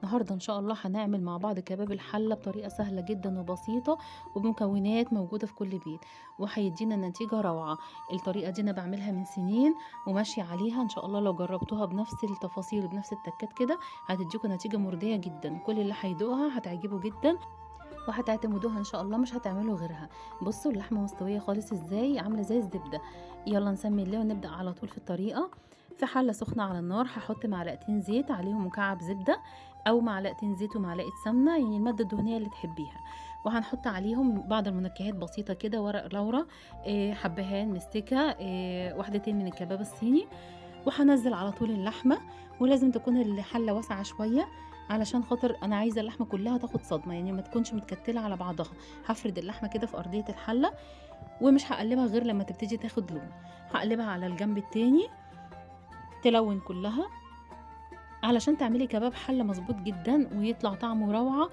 النهارده ان شاء الله هنعمل مع بعض كباب الحله بطريقه سهله جدا وبسيطه وبمكونات موجوده في كل بيت، وهيدينا نتيجه روعه. الطريقه دي انا بعملها من سنين وماشيه عليها ان شاء الله. لو جربتوها بنفس التفاصيل وبنفس التكات كده هتديكوا نتيجه مرضيه جدا. كل اللي هيدوقها هتعجبه جدا وهتعتمدوها ان شاء الله، مش هتعملوا غيرها. بصوا اللحمه مستويه خالص ازاي، عامله زي الزبده. يلا نسمي الله ونبدا على طول في الطريقه. في حله سخنه على النار هحط معلقتين زيت عليهم مكعب زبده، او معلقتين زيت ومعلقه سمنه، يعني الماده الدهنيه اللي تحبيها. وهنحط عليهم بعض المنكهات بسيطه كده، ورق لورا، حبهان مستكه، واحدتين من الكباب الصيني. وهنزل على طول اللحمه، ولازم تكون الحله واسعه شويه علشان خاطر انا عايزه اللحمه كلها تاخد صدمه، يعني ما تكونش متكتله على بعضها. هفرد اللحمه كده في ارضيه الحله، ومش هقلبها غير لما تبتدي تاخد لون. هقلبها على الجنب التاني تلون كلها علشان تعملي كباب حله مظبوط جدا ويطلع طعمه روعه.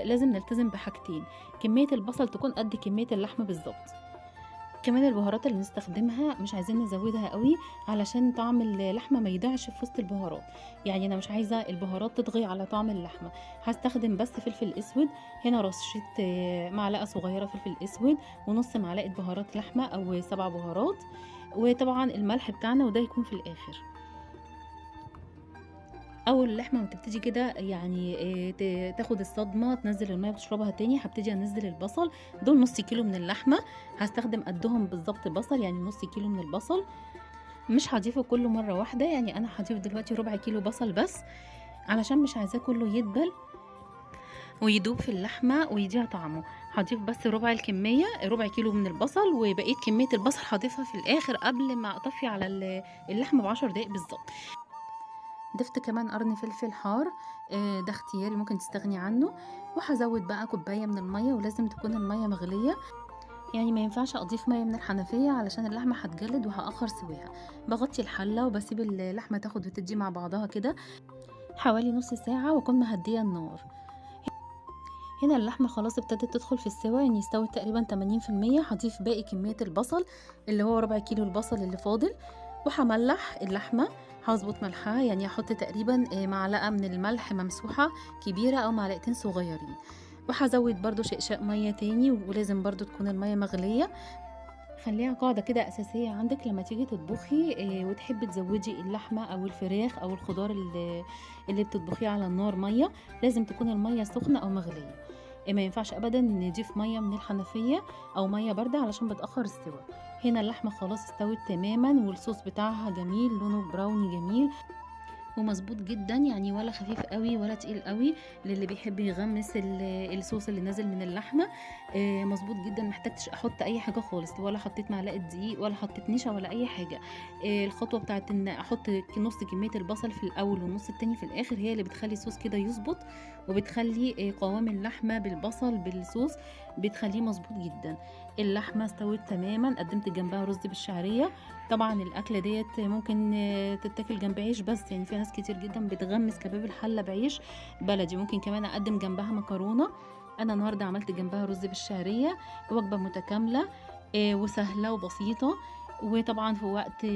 لازم نلتزم بحاجتين: كميه البصل تكون قد كميه اللحمه بالظبط. كمان البهارات اللي نستخدمها مش عايزين نزودها قوي علشان طعم اللحمه ما يضيعش في وسط البهارات. يعني انا مش عايزه البهارات تطغي على طعم اللحمه. هستخدم بس فلفل اسود، هنا رشه معلقه صغيره فلفل اسود، ونص معلقه بهارات لحمه او 7 بهارات، وطبعا الملح بتاعنا، وده يكون في الاخر. اول اللحمه ما تبتدي كده يعني تاخد الصدمه تنزل الميه وتشربها تاني، هبتدي انزل البصل. دول نص كيلو من اللحمه، هستخدم قدهم بالظبط بصل، يعني نص كيلو من البصل. مش هضيفه كله مره واحده، يعني انا هضيف دلوقتي ربع كيلو بصل بس، علشان مش عايزاه كله يدبل ويدوب في اللحمه ويضيع طعمه. هضيف بس ربع الكميه، ربع كيلو من البصل، وبقيه كميه البصل هضيفها في الاخر قبل ما اطفي على اللحمه ب10 دقايق بالظبط. ضفت كمان قرن فلفل حار، ده اختياري ممكن تستغني عنه. وهزود بقى كوبايه من الميه، ولازم تكون الميه مغليه، يعني ما ينفعش اضيف ميه من الحنفيه علشان اللحمه هتجلد وهاخر سواها. بغطي الحله وبسيب اللحمه تاخد وتدي مع بعضها كده حوالي نص ساعه، واكون مهديه النار. هنا اللحمه خلاص ابتدت تدخل في السوا، يعني استوت تقريبا 80%. هضيف باقي كميه البصل اللي هو ربع كيلو البصل اللي فاضل، وهملح اللحمه. هظبط ملحها، يعني هحط تقريبا معلقه من الملح ممسوحه كبيره او معلقتين صغيرين. وهزود برضو شقشاق ميه تاني، ولازم برضو تكون الميه مغليه. خليها قاعدة كده أساسية عندك لما تيجي تطبخي وتحبي تزودي اللحمة أو الفراخ أو الخضار اللي بتطبخيه على النار مية، لازم تكون المية سخنة أو مغلية. ما ينفعش أبدا نضيف مية من الحنفية أو مية باردة علشان بتأخر السوا. هنا اللحمة خلاص استوت تماما، والصوص بتاعها جميل، لونه براوني جميل ومظبوط جدا، يعني ولا خفيف قوي ولا تقيل قوي. للي بيحب يغمس الصوص اللي نازل من اللحمه مظبوط جدا. محتاجتش احط اي حاجه خالص، ولا حطيت معلقه دقيق ولا حطيت نشا ولا اي حاجه. الخطوه بتاعت ان احط نص كميه البصل في الاول والنص التاني في الاخر هي اللي بتخلي الصوص كده يظبط، وبتخلي قوام اللحمه بالبصل بالصوص بتخليه مظبوط جدا. اللحمه استوت تماما، قدمت جنبها رز بالشعريه. طبعا الاكله ديت ممكن تتاكل جنب عيش، بس يعني في ناس كتير جدا بتغمس كباب الحله بعيش بلدي. ممكن كمان اقدم جنبها مكرونه، انا النهارده عملت جنبها رز بالشعريه. وجبه متكامله وسهله وبسيطه، وطبعا في وقت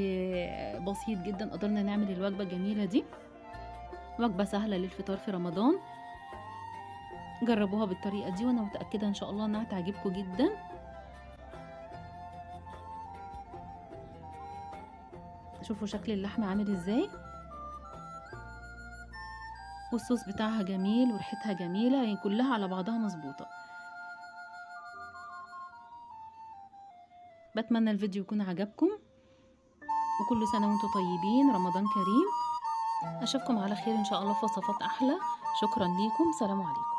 بسيط جدا قدرنا نعمل الوجبه الجميله دي. وجبه سهله للفطار في رمضان، جربوها بالطريقه دي وانا متاكده ان شاء الله انها تعجبكم جدا. شوفوا شكل اللحمه عامل ازاي، والصوص بتاعها جميل وريحتها جميله، يعني كلها على بعضها مظبوطه. بتمنى الفيديو يكون عجبكم، وكل سنه وانتم طيبين، رمضان كريم. اشوفكم على خير ان شاء الله في وصفات احلى. شكرا ليكم، سلام عليكم.